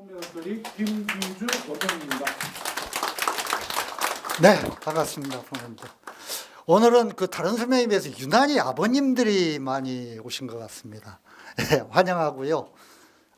성명소리 김민주 원장님입니다. 네, 반갑습니다, 부모님들. 오늘은 그 다른 설명에 비해서 유난히 아버님들이 많이 오신 것 같습니다. 네, 환영하고요.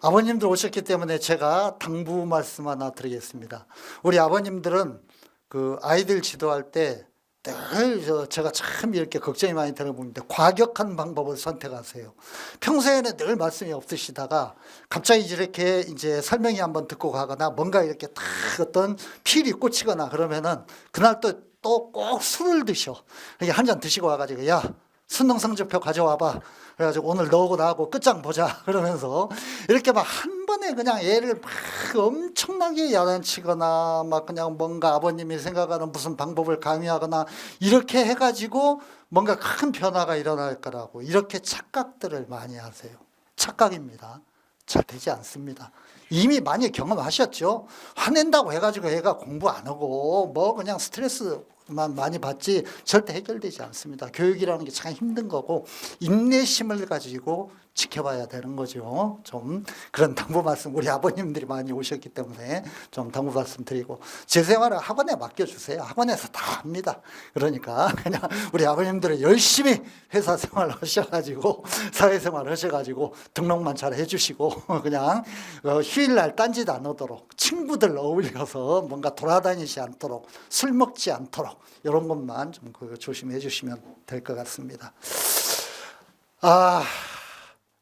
아버님들 오셨기 때문에 제가 당부 말씀 하나 드리겠습니다. 우리 아버님들은 그 아이들 지도할 때 늘 제가 참 이렇게 걱정이 많이 되는 부분인데 과격한 방법을 선택하세요. 평소에는 늘 말씀이 없으시다가 갑자기 이렇게 이제 설명이 한번 듣고 가거나 뭔가 이렇게 딱 어떤 필이 꽂히거나 그러면은 그날 또 꼭 술을 드셔. 한 잔 드시고 와가지고 야 수능성적표 가져와봐. 그래가지고 오늘 너하고 나하고 끝장 보자 그러면서 이렇게 막 한 번에 그냥 애를 막 엄청나게 야단치거나 막 그냥 뭔가 아버님이 생각하는 무슨 방법을 강요하거나 이렇게 해가지고 뭔가 큰 변화가 일어날 거라고 이렇게 착각들을 많이 하세요. 착각입니다. 잘 되지 않습니다. 이미 많이 경험하셨죠. 화낸다고 해가지고 애가 공부 안 하고 뭐 그냥 스트레스만 많이 받지 절대 해결되지 않습니다. 교육이라는 게 참 힘든 거고 인내심을 가지고 지켜봐야 되는 거죠. 좀 그런 당부 말씀 우리 아버님들이 많이 오셨기 때문에 좀 당부 말씀 드리고 제 생활을 학원에 맡겨주세요. 학원에서 다 합니다. 그러니까 그냥 우리 아버님들은 열심히 회사 생활 하셔가지고 사회생활 하셔가지고 등록만 잘 해주시고 그냥 휴일날 딴짓 안 하도록 친구들 어울려서 뭔가 돌아다니지 않도록 술 먹지 않도록 이런 것만 좀 조심해 주시면 될 것 같습니다.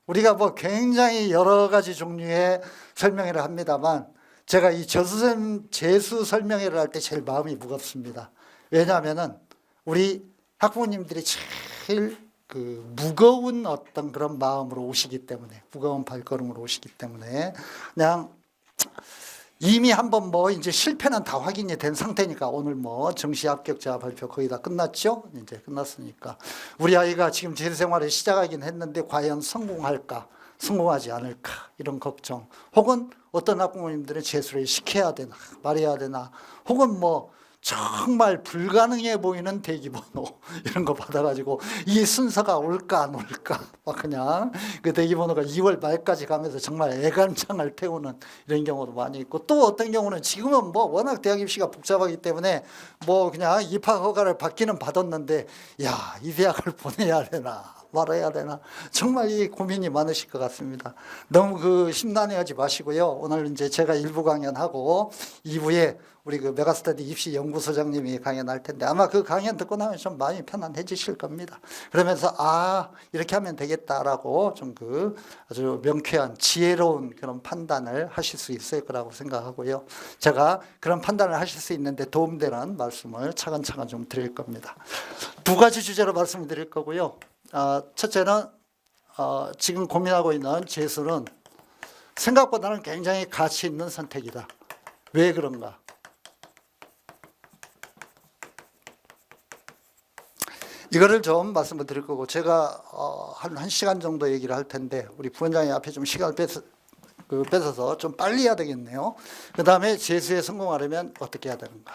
우리가 뭐 굉장히 여러 가지 종류의 설명회를 합니다만 제가 이 재수 설명회를 할 때 제일 마음이 무겁습니다. 왜냐하면은 우리 학부모님들이 제일 그 무거운 어떤 그런 마음으로 오시기 때문에 무거운 발걸음으로 오시기 때문에 그냥 이미 한번 뭐 이제 실패는 다 확인이 된 상태니까 오늘 뭐 정시 합격자 발표 거의 다 끝났죠? 이제 끝났으니까 우리 아이가 지금 재생활을 시작하긴 했는데 과연 성공할까? 성공하지 않을까? 이런 걱정. 혹은 어떤 학부모님들은 재수를 시켜야 되나? 말해야 되나? 혹은 뭐 정말 불가능해 보이는 대기번호 이런 거 받아가지고 이 순서가 올까 안 올까 막 그냥 그 대기번호가 2월 말까지 가면서 정말 애간장을 태우는 이런 경우도 많이 있고 또 어떤 경우는 지금은 뭐 워낙 대학 입시가 복잡하기 때문에 뭐 그냥 입학 허가를 받기는 받았는데 야, 이 대학을 보내야 되나 말아야 되나 정말 이 고민이 많으실 것 같습니다. 너무 그 심란해하지 마시고요. 오늘 이제 제가 1부 강연하고 2부에 우리 그 메가스터디 입시 연구소장님이 강연할 텐데 아마 그 강연 듣고 나면 좀 마음이 편안해지실 겁니다. 그러면서 이렇게 하면 되겠다라고 좀 그 아주 명쾌한 지혜로운 그런 판단을 하실 수 있을 거라고 생각하고요. 제가 그런 판단을 하실 수 있는데 도움되는 말씀을 차근차근 좀 드릴 겁니다. 두 가지 주제로 말씀을 드릴 거고요. 첫째는 지금 고민하고 있는 재수는 생각보다는 굉장히 가치 있는 선택이다. 왜 그런가? 이거를 좀 말씀을 드릴 거고 제가 한 1시간 정도 얘기를 할 텐데 우리 부원장님 앞에 좀 시간을 뺏어서 좀 빨리 해야 되겠네요. 그 다음에 재수에 성공하려면 어떻게 해야 되는가?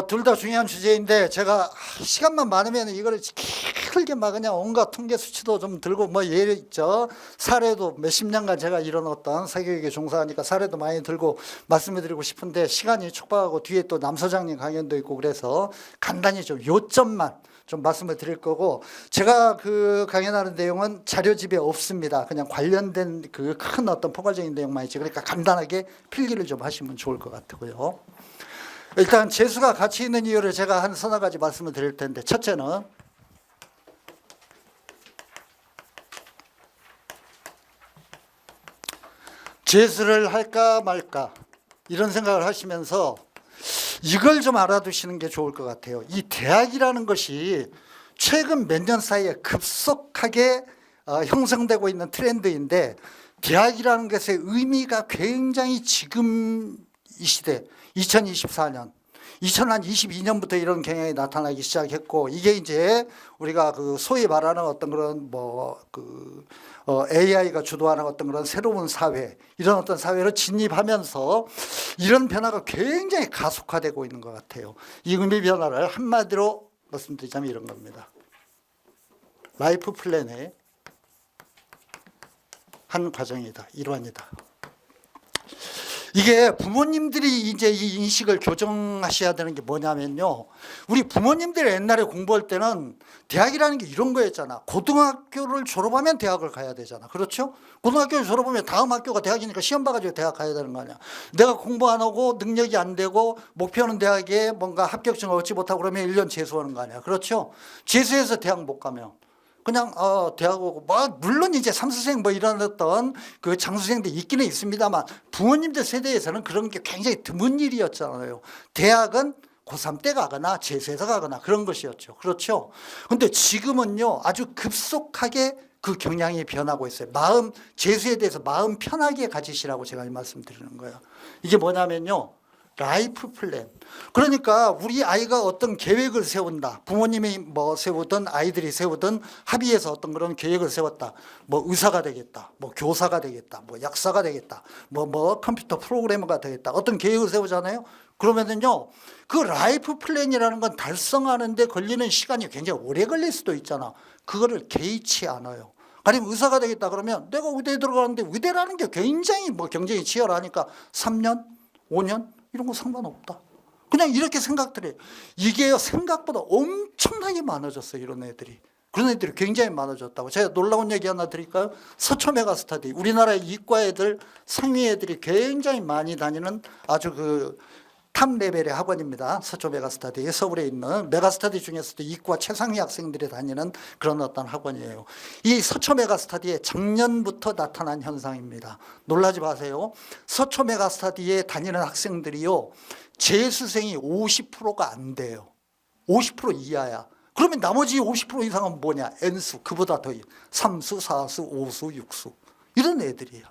둘 다 중요한 주제인데 제가 시간만 많으면 이거를 길게 막 그냥 온갖 통계 수치도 좀 들고 뭐 예를 있죠. 사례도 몇십 년간 제가 이런 어떤 사교육에 종사하니까 사례도 많이 들고 말씀해 드리고 싶은데 시간이 촉박하고 뒤에 또 남 소장님 강연도 있고 그래서 간단히 좀 요점만 좀 말씀을 드릴 거고 제가 그 강연하는 내용은 자료집에 없습니다. 그냥 관련된 그 큰 어떤 포괄적인 내용만 있지. 그러니까 간단하게 필기를 좀 하시면 좋을 것 같고요. 일단 재수가 가치 있는 이유를 제가 한 서너 가지 말씀을 드릴 텐데 첫째는 재수를 할까 말까 이런 생각을 하시면서 이걸 좀 알아두시는 게 좋을 것 같아요. 이 대학이라는 것이 최근 몇 년 사이에 급속하게 형성되고 있는 트렌드인데 대학이라는 것의 의미가 굉장히 지금 이 시대 2024년 2022년부터 이런 경향이 나타나기 시작했고 이게 이제 우리가 그 소위 말하는 어떤 그런 AI가 주도하는 어떤 그런 새로운 사회 이런 어떤 사회로 진입하면서 이런 변화가 굉장히 가속화되고 있는 것 같아요. 이 의미 변화를 한마디로 말씀드리자면 이런 겁니다. 라이프 플랜의 한 과정이다. 일환이다. 이게 부모님들이 이제 이 인식을 교정하셔야 되는 게 뭐냐면요. 우리 부모님들이 옛날에 공부할 때는 대학이라는 게 이런 거였잖아. 고등학교를 졸업하면 대학을 가야 되잖아. 그렇죠? 고등학교를 졸업하면 다음 학교가 대학이니까 시험 봐가지고 대학 가야 되는 거 아니야. 내가 공부 안 하고 능력이 안 되고 목표는 대학에 뭔가 합격증을 얻지 못하고 그러면 1년 재수하는 거 아니야. 그렇죠? 재수해서 대학 못 가면 그냥 대학 오고 뭐 물론 이제 삼수생 뭐 이런 어떤 그 장수생도 있기는 있습니다만 부모님들 세대에서는 그런 게 굉장히 드문 일이었잖아요. 대학은 고3 때 가거나 재수해서 가거나 그런 것이었죠. 그렇죠? 근데 지금은요 아주 급속하게 그 경향이 변하고 있어요. 마음 재수에 대해서 마음 편하게 가지시라고 제가 이 말씀 드리는 거예요. 이게 뭐냐면요. 라이프 플랜. 그러니까 우리 아이가 어떤 계획을 세운다. 부모님이 뭐 세우든 아이들이 세우든 합의해서 어떤 그런 계획을 세웠다. 뭐 의사가 되겠다. 뭐 교사가 되겠다. 뭐 약사가 되겠다. 뭐 컴퓨터 프로그래머가 되겠다. 어떤 계획을 세우잖아요. 그러면은요. 그 라이프 플랜이라는 건 달성하는데 걸리는 시간이 굉장히 오래 걸릴 수도 있잖아. 그거를 개의치 않아요. 아니면 의사가 되겠다 그러면 내가 의대에 들어가는데 의대라는 게 굉장히 뭐 경쟁이 치열하니까 3년, 5년 이런 거 상관없다. 그냥 이렇게 생각들 해요. 이게요 생각보다 엄청나게 많아졌어요. 이런 애들이. 그런 애들이 굉장히 많아졌다고. 제가 놀라운 얘기 하나 드릴까요? 서초 메가스터디. 우리나라의 이과 애들 상위 애들이 굉장히 많이 다니는 아주 그 탑 레벨의 학원입니다. 서초 메가스터디. 서울에 있는 메가스터디 중에서도 이과 최상위 학생들이 다니는 그런 어떤 학원이에요. 이 서초 메가스터디에 작년부터 나타난 현상입니다. 놀라지 마세요. 서초 메가스터디에 다니는 학생들이요. 재수생이 50%가 안 돼요. 50% 이하야. 그러면 나머지 50% 이상은 뭐냐? N수, 그보다 더 3수, 4수, 5수, 6수 이런 애들이에요.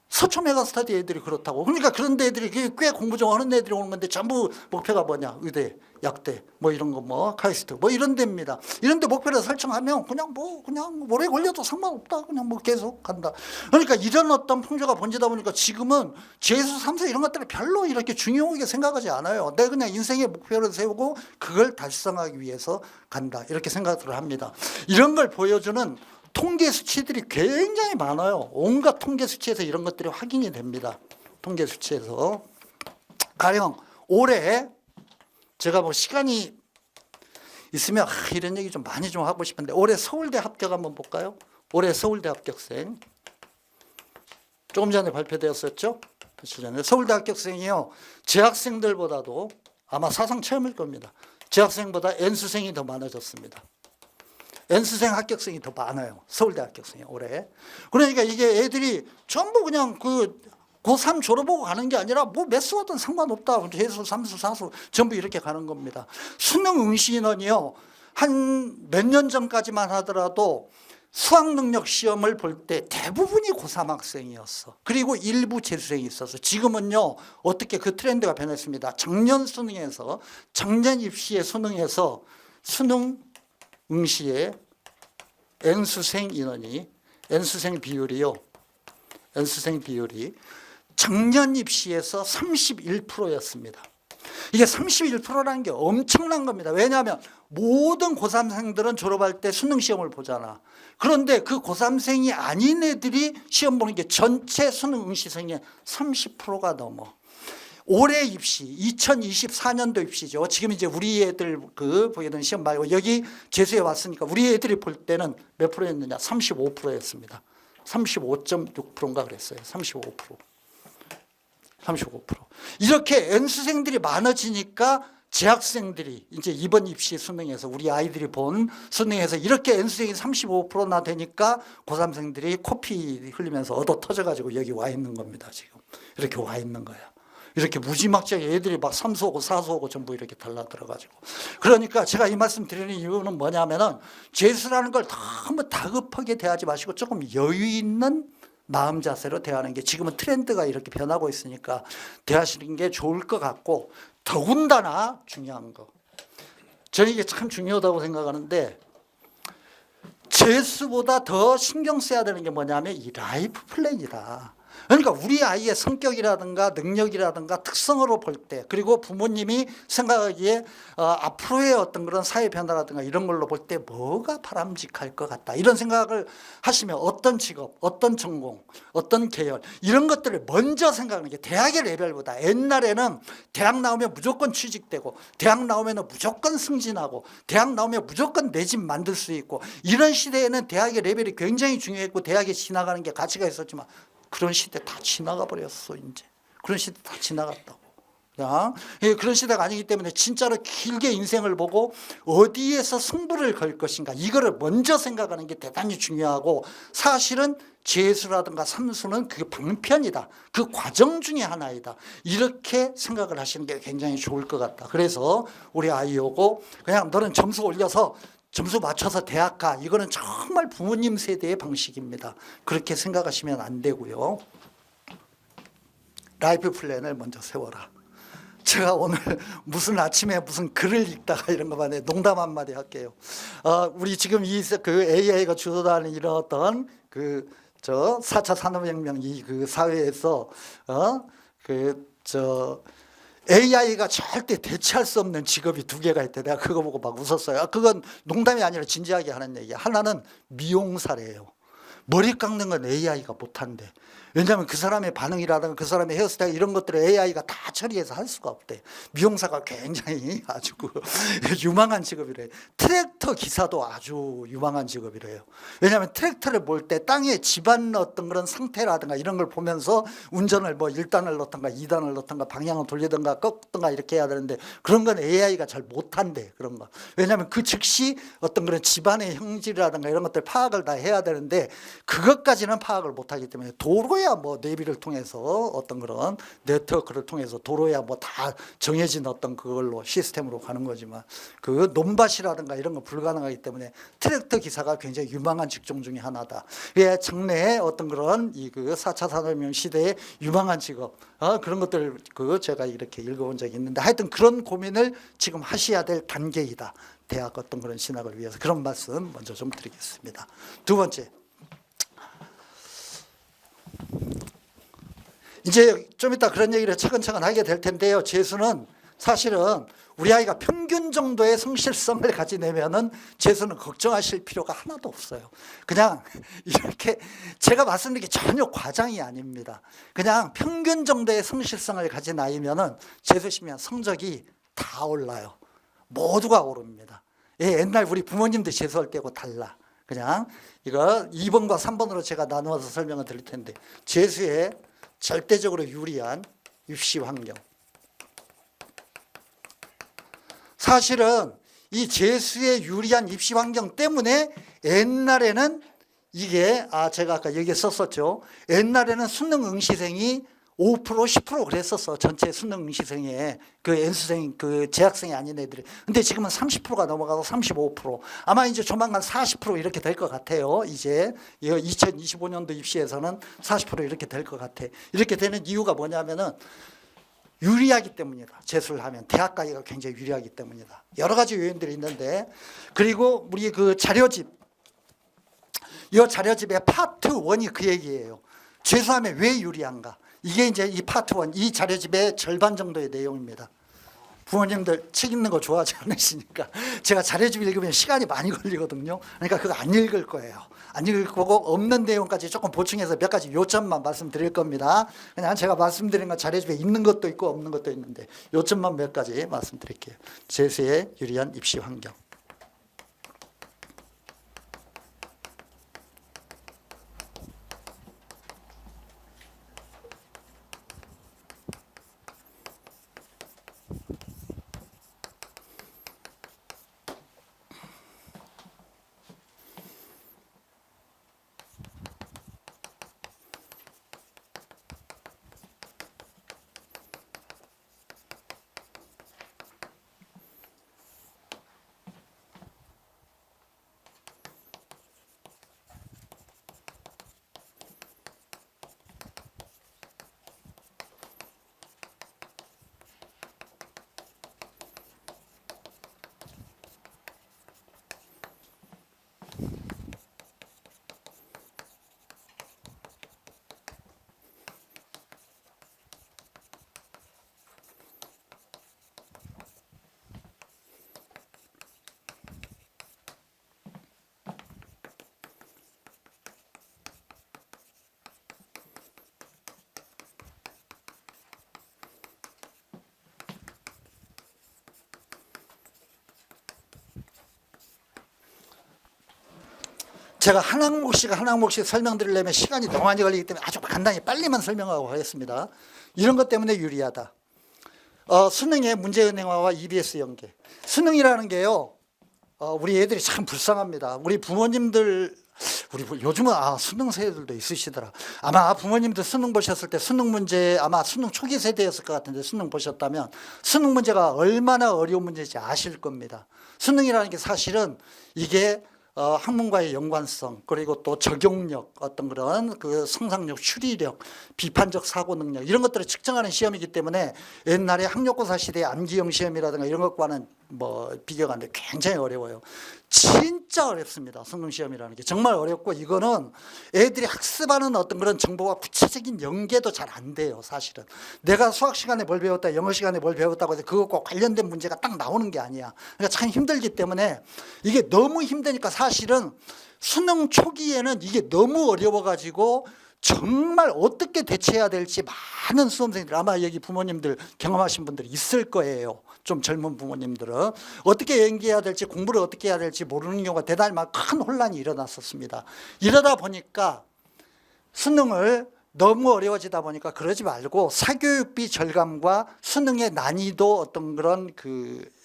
서초 메가스터디 애들이 그렇다고. 그러니까 그런 애들이 꽤 공부 좀 하는 애들이 오는 건데 전부 목표가 뭐냐? 의대, 약대, 뭐 이런 거, 뭐 카이스트, 뭐 이런 데입니다. 이런 데 목표를 설정하면 그냥 오래 걸려도 상관없다. 그냥 뭐 계속 간다. 그러니까 이런 어떤 풍조가 번지다 보니까 지금은 재수, 삼수 이런 것들을 별로 이렇게 중요하게 생각하지 않아요. 내가 그냥 인생의 목표를 세우고 그걸 달성하기 위해서 간다. 이렇게 생각을 합니다. 이런 걸 보여주는 통계 수치들이 굉장히 많아요. 온갖 통계 수치에서 이런 것들이 확인이 됩니다. 통계 수치에서. 가령 올해 제가 뭐 시간이 있으면 이런 얘기 좀 많이 좀 하고 싶은데 올해 서울대 합격 한번 볼까요? 올해 서울대 합격생. 조금 전에 발표되었었죠? 며칠 전에. 서울대 합격생이요. 재학생들보다도 아마 사상 처음일 겁니다. 재학생보다 N수생이 더 많아졌습니다. N수생 합격생이 더 많아요. 서울대 합격생이 올해. 그러니까 이게 애들이 전부 그냥 고3 졸업하고 가는 게 아니라 뭐 몇 수와든 상관없다. 재수, 삼수, 사수 전부 이렇게 가는 겁니다. 수능 응시 인원이요. 한 몇 년 전까지만 하더라도 수학능력 시험을 볼 때 대부분이 고3 학생이었어. 그리고 일부 재수생이 있어서 지금은요. 어떻게 그 트렌드가 변했습니다. 작년 입시의 수능에서 수능 응시의 N수생 인원이 N수생 비율이 작년 입시에서 31%였습니다. 이게 31%라는 게 엄청난 겁니다. 왜냐하면 모든 고3생들은 졸업할 때 수능 시험을 보잖아. 그런데 그 고3생이 아닌 애들이 시험 보는 게 전체 수능 응시생의 30%가 넘어. 올해 입시, 2024년도 입시죠. 지금 이제 우리 애들 보이던 시험 말고 여기 재수에 왔으니까 우리 애들이 볼 때는 몇 프로였느냐? 35%였습니다. 35.6%인가 그랬어요. 35%. 이렇게 N수생들이 많아지니까 재학생들이 이제 이번 입시 수능에서 우리 아이들이 본 수능에서 이렇게 N수생이 35%나 되니까 고3생들이 코피 흘리면서 얻어 터져가지고 여기 와 있는 겁니다. 지금 이렇게 와 있는 거야. 이렇게 무지막지하게 애들이 막 삼수하고 사수하고 전부 이렇게 달라들어가지고. 그러니까 제가 이 말씀 드리는 이유는 뭐냐면은 재수라는 걸 너무 다급하게 대하지 마시고 조금 여유 있는 마음 자세로 대하는 게 지금은 트렌드가 이렇게 변하고 있으니까 대하시는 게 좋을 것 같고 더군다나 중요한 거. 저는 이게 참 중요하다고 생각하는데 재수보다 더 신경 써야 되는 게 뭐냐면 이 라이프 플랜이다. 그러니까 우리 아이의 성격이라든가 능력이라든가 특성으로 볼 때, 그리고 부모님이 생각하기에 앞으로의 어떤 그런 사회 변화라든가 이런 걸로 볼 때 뭐가 바람직할 것 같다, 이런 생각을 하시면 어떤 직업, 어떤 전공, 어떤 계열, 이런 것들을 먼저 생각하는 게, 대학의 레벨보다 옛날에는 대학 나오면 무조건 취직되고, 대학 나오면 무조건 승진하고, 대학 나오면 무조건 내 집 만들 수 있고, 이런 시대에는 대학의 레벨이 굉장히 중요했고 대학에 지나가는 게 가치가 있었지만, 그런 시대 다 지나가 버렸어. 이제 그런 시대 다 지나갔다고. 그런 시대가 아니기 때문에 진짜로 길게 인생을 보고 어디에서 승부를 걸 것인가, 이거를 먼저 생각하는 게 대단히 중요하고, 사실은 재수라든가 삼수는 그 방편이다, 그 과정 중에 하나이다, 이렇게 생각을 하시는 게 굉장히 좋을 것 같다. 그래서 우리 아이 오고 그냥 너는 점수 올려서 점수 맞춰서 대학 가, 이거는 정말 부모님 세대의 방식입니다. 그렇게 생각하시면 안 되고요. 라이프 플랜을 먼저 세워라. 제가 오늘 무슨 아침에 무슨 글을 읽다가 이런 것만 해, 농담 한마디 할게요. 우리 지금 그 AI가 주도하는 이런 어떤 4차 산업혁명 그 사회에서 AI가 절대 대체할 수 없는 직업이 두 개가 있대. 내가 그거 보고 막 웃었어요. 그건 농담이 아니라 진지하게 하는 얘기야. 하나는 미용사래요. 머리 깎는 건 AI가 못한대. 왜냐하면 그 사람의 반응이라든가 그 사람의 헤어스타일 이런 것들을 AI가 다 처리해서 할 수가 없대. 미용사가 굉장히 아주 유망한 직업이래요. 트랙터 기사도 아주 유망한 직업이래요. 왜냐하면 트랙터를 볼 때 땅에 집안 어떤 그런 상태라든가 이런 걸 보면서 운전을 뭐 1단을 넣던가 2단을 넣던가 방향을 돌리던가 꺾던가 이렇게 해야 되는데, 그런 건 AI가 잘 못한대. 그런 거. 왜냐하면 그 즉시 어떤 그런 집안의 형질이라든가 이런 것들 파악을 다 해야 되는데, 그것까지는 파악을 못하기 때문에, 도로야 뭐 내비를 통해서 어떤 그런 네트워크를 통해서 도로야 뭐 다 정해진 어떤 그걸로 시스템으로 가는 거지만, 그 논밭이라든가 이런 거 불가능하기 때문에 트랙터 기사가 굉장히 유망한 직종 중에 하나다. 예, 장래에 어떤 그런 그 4차 산업혁명 시대의 유망한 직업, 그런 것들 제가 이렇게 읽어본 적이 있는데, 하여튼 그런 고민을 지금 하셔야 될 단계이다. 대학 어떤 그런 진학을 위해서, 그런 말씀 먼저 좀 드리겠습니다. 두 번째, 이제 좀 이따 그런 얘기를 차근차근 하게 될 텐데요. 재수는 사실은 우리 아이가 평균 정도의 성실성을 가지내면은 재수는 걱정하실 필요가 하나도 없어요. 그냥 이렇게 제가 말씀드린 게 전혀 과장이 아닙니다. 그냥 평균 정도의 성실성을 가진 아이면은 재수시면 성적이 다 올라요. 모두가 오릅니다. 예, 옛날 우리 부모님들 재수할 때하고 달라. 그냥 이거 2번과 3번으로 제가 나누어서 설명을 드릴 텐데, 재수에 절대적으로 유리한 입시 환경. 사실은 이 재수에 유리한 입시 환경 때문에 옛날에는 이게 제가 아까 여기에 썼었죠. 옛날에는 수능 응시생이 5% 10% 그랬었어. 전체 수능 응시생에 그 N수생 그 재학생이 아닌 애들이. 근데 지금은 30%가 넘어가서 35%. 아마 이제 조만간 40% 이렇게 될 것 같아요. 이제 2025년도 입시에서는 40% 이렇게 될 것 같아. 이렇게 되는 이유가 뭐냐면은 유리하기 때문이다. 재수를 하면 대학 가기가 굉장히 유리하기 때문이다. 여러 가지 요인들이 있는데, 그리고 우리 그 자료집, 이 자료집의 파트 1이 그 얘기예요. 재수하면 왜 유리한가? 이게 이제 이 파트 1, 이 자료집의 절반 정도의 내용입니다. 부모님들 책 읽는 거 좋아하지 않으시니까 제가 자료집 읽으면 시간이 많이 걸리거든요. 그러니까 그거 안 읽을 거예요. 안 읽을 거고, 없는 내용까지 조금 보충해서 몇 가지 요점만 말씀드릴 겁니다. 그냥 제가 말씀드린 건 자료집에 있는 것도 있고 없는 것도 있는데, 요점만 몇 가지 말씀드릴게요. 재수에 유리한 입시 환경. 제가 한 항목씩 설명드리려면 시간이 너무 많이 걸리기 때문에 아주 간단히 빨리만 설명하고 하겠습니다. 이런 것 때문에 유리하다. 수능의 문제은행화와 EBS 연계. 수능이라는 게요, 우리 애들이 참 불쌍합니다. 우리 부모님들, 요즘은 수능 세대들도 있으시더라. 아마 부모님들 수능 보셨을 때 수능 문제, 아마 수능 초기 세대였을 것 같은데 수능 보셨다면 수능 문제가 얼마나 어려운 문제인지 아실 겁니다. 수능이라는 게 사실은 이게 학문과의 연관성, 그리고 또 적용력, 어떤 그런 그 상상력, 추리력, 비판적 사고 능력, 이런 것들을 측정하는 시험이기 때문에 옛날에 학력고사 시대의 암기형 시험이라든가 이런 것과는 비교가 안 돼. 굉장히 어려워요. 진짜 어렵습니다. 수능 시험이라는 게 정말 어렵고, 이거는 애들이 학습하는 어떤 그런 정보와 구체적인 연계도 잘 안 돼요. 사실은 내가 수학 시간에 뭘 배웠다, 영어 시간에 뭘 배웠다고 해서 그것과 관련된 문제가 딱 나오는 게 아니야. 그러니까 참 힘들기 때문에, 이게 너무 힘드니까 사실은 수능 초기에는 이게 너무 어려워가지고 정말 어떻게 대처해야 될지 많은 수험생들, 아마 여기 부모님들 경험하신 분들이 있을 거예요. 좀 젊은 부모님들은 어떻게 연기해야 될지, 공부를 어떻게 해야 될지 모르는 경우가 대단히 큰 혼란이 일어났었습니다. 이러다 보니까 수능을 너무 어려워지다 보니까 그러지 말고 사교육비 절감과 수능의 난이도 어떤 그런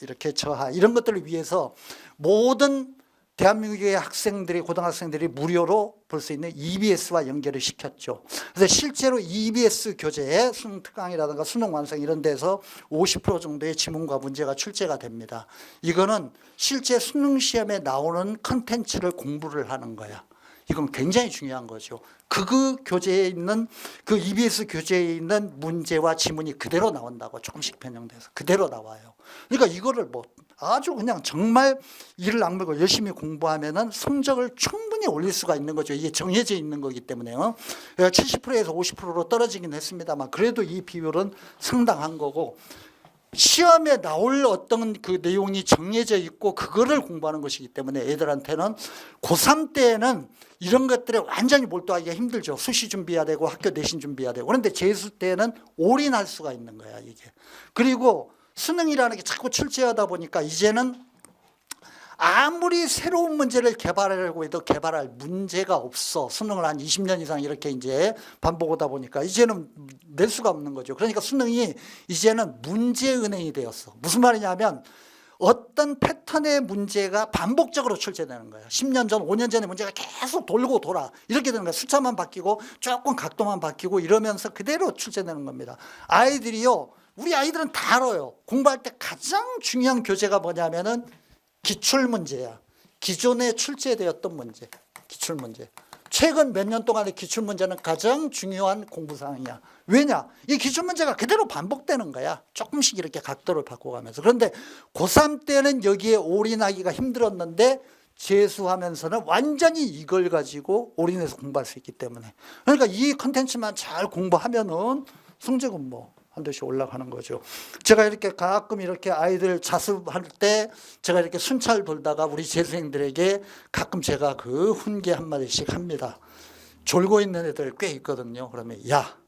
이렇게 저하, 이런 것들을 위해서 모든 대한민국의 학생들이, 고등학생들이 무료로 볼 수 있는 EBS와 연결을 시켰죠. 그래서 실제로 EBS 교재에 수능 특강이라든가 수능 완성 이런 데서 50% 정도의 지문과 문제가 출제가 됩니다. 이거는 실제 수능 시험에 나오는 컨텐츠를 공부를 하는 거야. 이건 굉장히 중요한 거죠. 그 교재에 있는, 그 EBS 교재에 있는 문제와 지문이 그대로 나온다고, 조금씩 변형돼서 그대로 나와요. 그러니까 이거를 아주 그냥 정말 이를 악물고 열심히 공부하면은 성적을 충분히 올릴 수가 있는 거죠. 이게 정해져 있는 거기 때문에요. 70%에서 50%로 떨어지긴 했습니다만 그래도 이 비율은 상당한 거고, 시험에 나올 어떤 그 내용이 정해져 있고 그거를 공부하는 것이기 때문에 애들한테는 고3 때는 이런 것들에 완전히 몰두하기가 힘들죠. 수시 준비해야 되고 학교 내신 준비해야 되고. 그런데 재수 때는 올인할 수가 있는 거야, 이게. 그리고 수능이라는 게 자꾸 출제하다 보니까 이제는 아무리 새로운 문제를 개발하려고 해도 개발할 문제가 없어. 수능을 한 20년 이상 이렇게 이제 반복하다 보니까 이제는 낼 수가 없는 거죠. 그러니까 수능이 이제는 문제은행이 되었어. 무슨 말이냐면 어떤 패턴의 문제가 반복적으로 출제되는 거예요. 10년 전, 5년 전의 문제가 계속 돌고 돌아. 이렇게 되는 거예요. 숫자만 바뀌고 조금 각도만 바뀌고 이러면서 그대로 출제되는 겁니다. 아이들이요, 우리 아이들은 다 알아요. 공부할 때 가장 중요한 교재가 뭐냐면은 기출문제야. 기존에 출제되었던 문제, 기출문제. 최근 몇 년 동안의 기출문제는 가장 중요한 공부사항이야. 왜냐? 이 기출문제가 그대로 반복되는 거야. 조금씩 이렇게 각도를 바꿔가면서. 그런데 고3 때는 여기에 올인하기가 힘들었는데 재수하면서는 완전히 이걸 가지고 올인해서 공부할 수 있기 때문에. 그러니까 이 컨텐츠만 잘 공부하면은 성적은 반드시 올라가는 거죠. 제가 이렇게 가끔 이렇게 아이들 자습할 때 제가 이렇게 순찰 돌다가 우리 재수생들에게 가끔 제가 그 훈계 한마디씩 합니다. 졸고 있는 애들 꽤 있거든요. 그러면 야,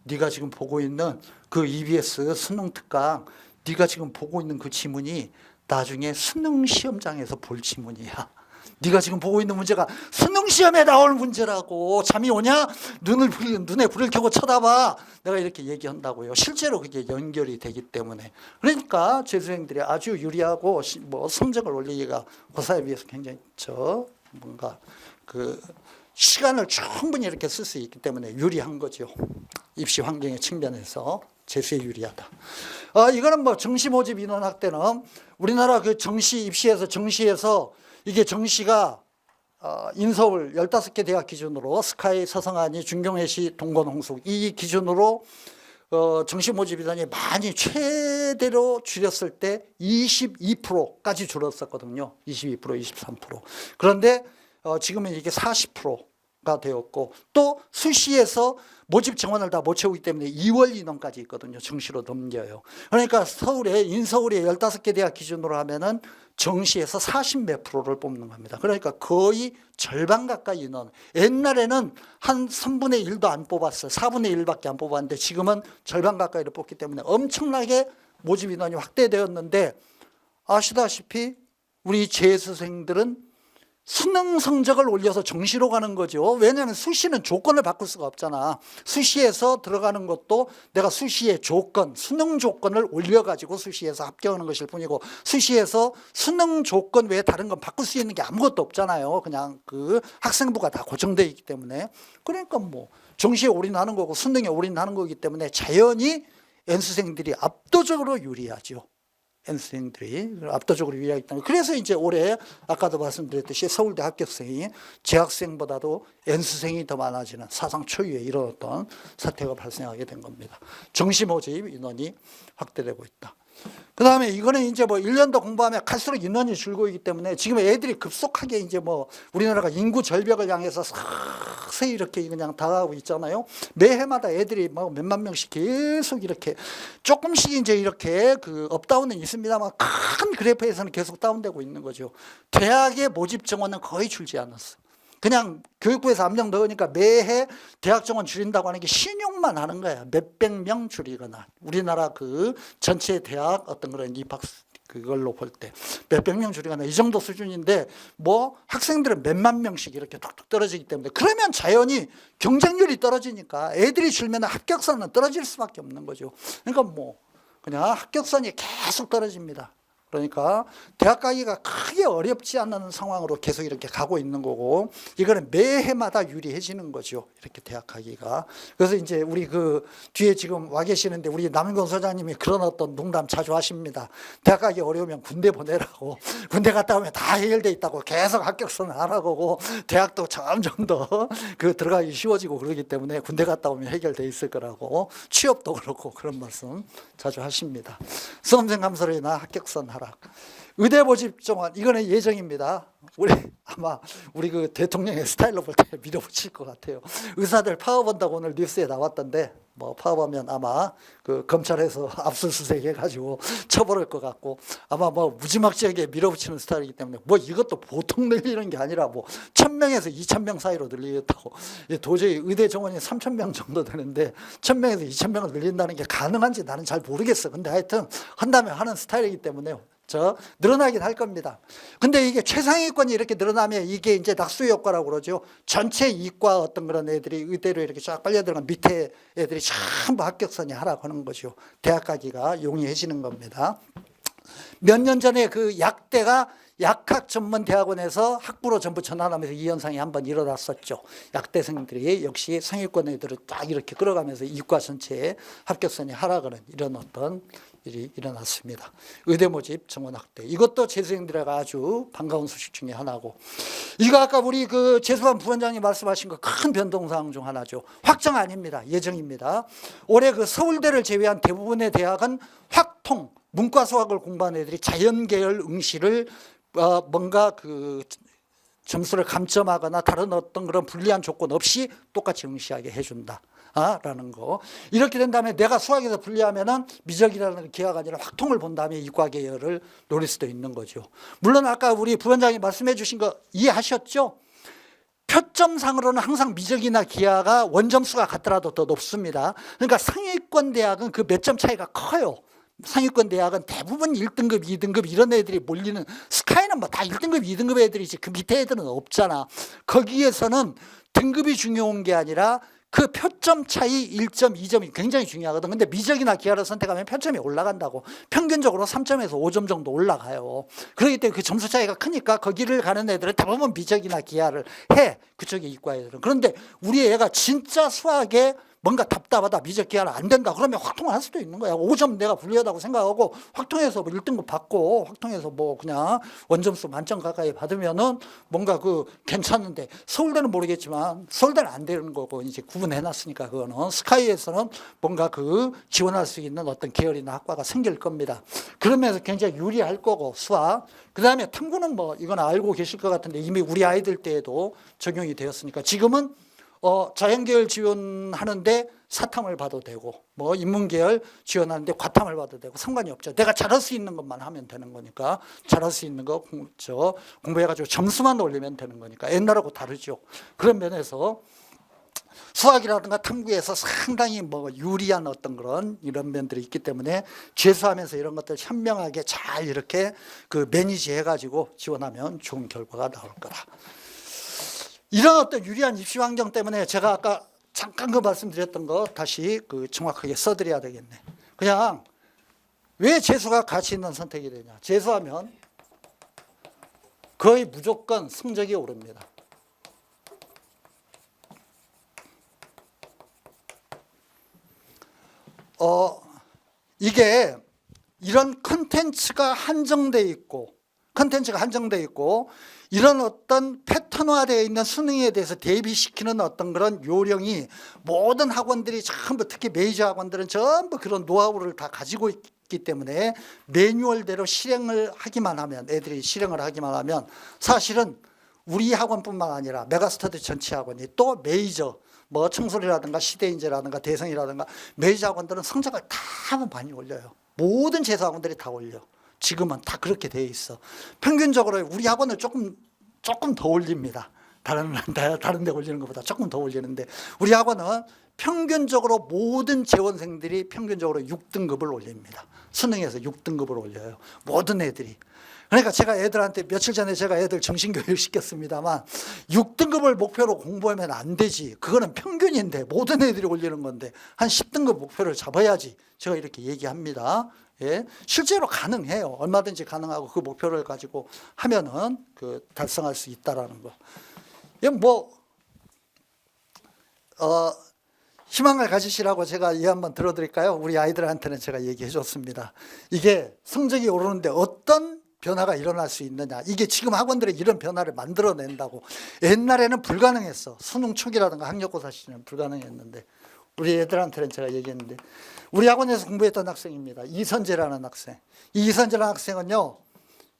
네가 지금 보고 있는 그 EBS 수능 특강, 네가 지금 보고 있는 그 지문이 나중에 수능 시험장에서 볼 지문이야. 네가 지금 보고 있는 문제가 수능 시험에 나올 문제라고. 잠이 오냐? 눈에 불을 켜고 쳐다봐. 내가 이렇게 얘기한다고요. 실제로 그게 연결이 되기 때문에. 그러니까 재수생들이 아주 유리하고 성적을 올리기가 고사에 비해서 굉장히 뭔가 시간을 충분히 이렇게 쓸 수 있기 때문에 유리한 거죠. 입시 환경의 측면에서 재수에 유리하다. 이거는 정시 모집 인원 확대는 우리나라 정시 정시에서 이게 정시가 인서울 15개 대학 기준으로 스카이, 서성안이, 중경외시, 동건, 홍숙 이 기준으로 정시 모집 인원이 많이 최대로 줄였을 때 22%까지 줄었었거든요. 22%, 23%. 그런데 지금은 이게 40%가 되었고, 또 수시에서 모집 정원을 다 못 채우기 때문에 2월 인원까지 있거든요. 정시로 넘겨요. 그러니까 인서울에 15개 대학 기준으로 하면은 정시에서 40몇 프로를 뽑는 겁니다. 그러니까 거의 절반 가까이 인원. 옛날에는 한 3분의 1도 안 뽑았어요. 4분의 1밖에 안 뽑았는데 지금은 절반 가까이를 뽑기 때문에 엄청나게 모집 인원이 확대되었는데, 아시다시피 우리 재수생들은 수능 성적을 올려서 정시로 가는 거죠. 왜냐하면 수시는 조건을 바꿀 수가 없잖아. 수시에서 들어가는 것도 내가 수시의 조건, 수능 조건을 올려가지고 수시에서 합격하는 것일 뿐이고, 수시에서 수능 조건 외에 다른 건 바꿀 수 있는 게 아무것도 없잖아요. 그냥 그 학생부가 다 고정되어 있기 때문에. 그러니까 뭐 정시에 올인하는 거고 수능에 올인하는 거기 때문에 자연히 N수생들이 압도적으로 유리하죠. N수생들이 압도적으로 유리하기 때문에. 그래서 이제 올해 아까도 말씀드렸듯이 서울대 합격생이 재학생보다도 N수생이 더 많아지는 사상 초유의 이런 어떤 사태가 발생하게 된 겁니다. 정시 모집 인원이 확대되고 있다. 그 다음에 이거는 이제 뭐 1년 더 공부하면 갈수록 인원이 줄고 있기 때문에 지금 애들이 급속하게 이제 뭐 우리나라가 인구 절벽을 향해서 서서히 이렇게 그냥 다가가고 있잖아요. 매해마다 애들이 뭐 몇만 명씩 계속 이렇게 조금씩 이제 이렇게 그 업다운은 있습니다만 큰 그래프에서는 계속 다운되고 있는 거죠. 대학의 모집 정원은 거의 줄지 않았어. 그냥 교육부에서 압력 넣으니까 매해 대학 정원 줄인다고 하는 게 신용만 하는 거야. 몇백 명 줄이거나. 우리나라 그 전체 대학 어떤 그런 입학 그걸로 볼 때 몇백 명 줄이거나 이 정도 수준인데 뭐 학생들은 몇만 명씩 이렇게 툭툭 떨어지기 때문에 그러면 자연히 경쟁률이 떨어지니까 애들이 줄면 합격선은 떨어질 수밖에 없는 거죠. 그러니까 뭐 그냥 합격선이 계속 떨어집니다. 그러니까 대학 가기가 크게 어렵지 않는 상황으로 계속 이렇게 가고 있는 거고, 이거는 매해마다 유리해지는 거죠. 이렇게 대학 가기가. 그래서 이제 우리 그 뒤에 지금 와 계시는데 우리 남인건 소장님이 그런 어떤 농담 자주 하십니다. 대학 가기 어려우면 군대 보내라고. 군대 갔다 오면 다 해결돼 있다고 계속 합격선을 하라고. 대학도 점점 더 그 들어가기 쉬워지고 그러기 때문에 군대 갔다 오면 해결돼 있을 거라고. 취업도 그렇고 그런 말씀 자주 하십니다. 수험생 감소율이나 합격선 하라. 의대 모집 정원 이거는 예정입니다. 아마 우리 그 대통령의 스타일로 볼 때 밀어붙일 것 같아요. 의사들 파업한다고 오늘 뉴스에 나왔던데 뭐 파업하면 아마 그 검찰에서 압수수색 해가지고 처벌할 것 같고 아마 뭐 무지막지하게 밀어붙이는 스타일이기 때문에 뭐 이것도 보통 늘리는 게 아니라 뭐 1000명에서 2000명 사이로 늘리겠다고. 도저히 의대 정원이 3000명 정도 되는데 1000명에서 2000명을 늘린다는 게 가능한지 나는 잘 모르겠어. 근데 하여튼 한다면 하는 스타일이기 때문에 늘어나긴 할 겁니다. 근데 이게 최상위권이 이렇게 늘어나면 이게 이제 낙수 효과라고 그러죠. 전체 이과 어떤 그런 애들이 의대로 이렇게 쫙 빨려 들어간 밑에 애들이 전부 합격선이 하라고 하는 거죠. 대학 가기가 용이해지는 겁니다. 몇 년 전에 그 약대가 약학 전문 대학원에서 학부로 전부 전환하면서 이 현상이 한번 일어났었죠. 약대생들이 역시 상위권 애들을 딱 이렇게 끌어가면서 이과 전체에 합격선이 하락하는 이런 어떤 일이 일어났습니다. 의대 모집 정원 확대. 이것도 재수생들에게 아주 반가운 소식 중에 하나고. 이거 아까 우리 그 재수반 부원장님 말씀하신 거 큰 변동사항 중 하나죠. 확정 아닙니다. 예정입니다. 올해 그 서울대를 제외한 대부분의 대학은 확통, 문과 수학을 공부한 애들이 자연계열 응시를 뭔가 그 점수를 감점하거나 다른 어떤 그런 불리한 조건 없이 똑같이 응시하게 해준다. 라는 거. 이렇게 된 다음에 내가 수학에서 불리하면은 미적이라는 기하가 아니라 확통을 본 다음에 이과 계열을 노릴 수도 있는 거죠. 물론 아까 우리 부원장이 말씀해 주신 거 이해하셨죠? 표점상으로는 항상 미적이나 기하가 원점수가 같더라도 더 높습니다. 그러니까 상위권 대학은 그 몇 점 차이가 커요. 상위권 대학은 대부분 1등급, 2등급 이런 애들이 몰리는, 스카이는 뭐 다 1등급, 2등급 애들이지 그 밑에 애들은 없잖아. 거기에서는 등급이 중요한 게 아니라 그 표점 차이 1점, 2점이 굉장히 중요하거든. 근데 미적이나 기하를 선택하면 표점이 올라간다고. 평균적으로 3점에서 5점 정도 올라가요. 그렇기 때문에 그 점수 차이가 크니까 거기를 가는 애들은 대부분 미적이나 기하를 해. 그쪽에 이과 애들은. 그런데 우리 애가 진짜 수학에 뭔가 답답하다, 미적 기하는 안 된다 그러면 확통을 할 수도 있는 거야. 5점 내가 불리하다고 생각하고 확통해서 뭐 1등급 받고 확통해서 뭐 그냥 원점수 만점 가까이 받으면은 뭔가 그 괜찮은데, 서울대는 모르겠지만 서울대는 안 되는 거고 이제 구분해놨으니까 그거는 스카이에서는 뭔가 그 지원할 수 있는 어떤 계열이나 학과가 생길 겁니다. 그러면서 굉장히 유리할 거고 수학. 그 다음에 탐구는 뭐 이건 알고 계실 것 같은데 이미 우리 아이들 때에도 적용이 되었으니까 지금은 자연계열 지원하는데 사탐을 봐도 되고 뭐 인문계열 지원하는데 과탐을 봐도 되고 상관이 없죠. 내가 잘할 수 있는 것만 하면 되는 거니까, 잘할 수 있는 거 공부해가지고 점수만 올리면 되는 거니까 옛날하고 다르죠. 그런 면에서 수학이라든가 탐구에서 상당히 뭐 유리한 어떤 그런 이런 면들이 있기 때문에 재수하면서 이런 것들 현명하게 잘 이렇게 그 매니지 해가지고 지원하면 좋은 결과가 나올 거다. 이런 어떤 유리한 입시 환경 때문에 제가 아까 잠깐 그 말씀드렸던 거 다시 그 정확하게 써드려야 되겠네. 그냥 왜 재수가 가치 있는 선택이 되냐. 재수하면 거의 무조건 성적이 오릅니다. 이게 이런 컨텐츠가 한정돼 있고 이런 어떤 패턴화되어 있는 수능에 대해서 대비시키는 어떤 그런 요령이 모든 학원들이 전부 특히 메이저 학원들은 전부 그런 노하우를 다 가지고 있기 때문에 매뉴얼대로 실행을 하기만 하면 애들이 실행을 하기만 하면 사실은 우리 학원뿐만 아니라 메가스터디 전체 학원이 또 메이저 뭐 청솔이라든가 시대인재라든가 대성이라든가 메이저 학원들은 성적을 다 많이 올려요. 모든 재수 학원들이 다 올려. 지금은 다 그렇게 돼 있어. 평균적으로 우리 학원을 조금 더 올립니다. 다른 데 올리는 것보다 조금 더 올리는데 우리 학원은 평균적으로 모든 재원생들이 평균적으로 6등급을 올립니다. 수능에서 6등급을 올려요. 모든 애들이. 그러니까 제가 애들한테 며칠 전에 제가 애들 정신교육 시켰습니다만 6등급을 목표로 공부하면 안 되지. 그거는 평균인데 모든 애들이 올리는 건데 한 10등급 목표를 잡아야지. 제가 이렇게 얘기합니다. 예, 실제로 가능해요. 얼마든지 가능하고 그 목표를 가지고 하면은 그 달성할 수 있다라는 거. 희망을 가지시라고 제가 이 한번 들어드릴까요? 우리 아이들한테는 제가 얘기해 줬습니다. 이게 성적이 오르는데 어떤 변화가 일어날 수 있느냐. 이게 지금 학원들이 이런 변화를 만들어낸다고. 옛날에는 불가능했어. 수능 초기라든가 학력고사 시절에는 불가능했는데 우리 애들한테는 제가 얘기했는데 우리 학원에서 공부했던 학생입니다. 이선재라는 학생. 이 이선재라는 학생은요.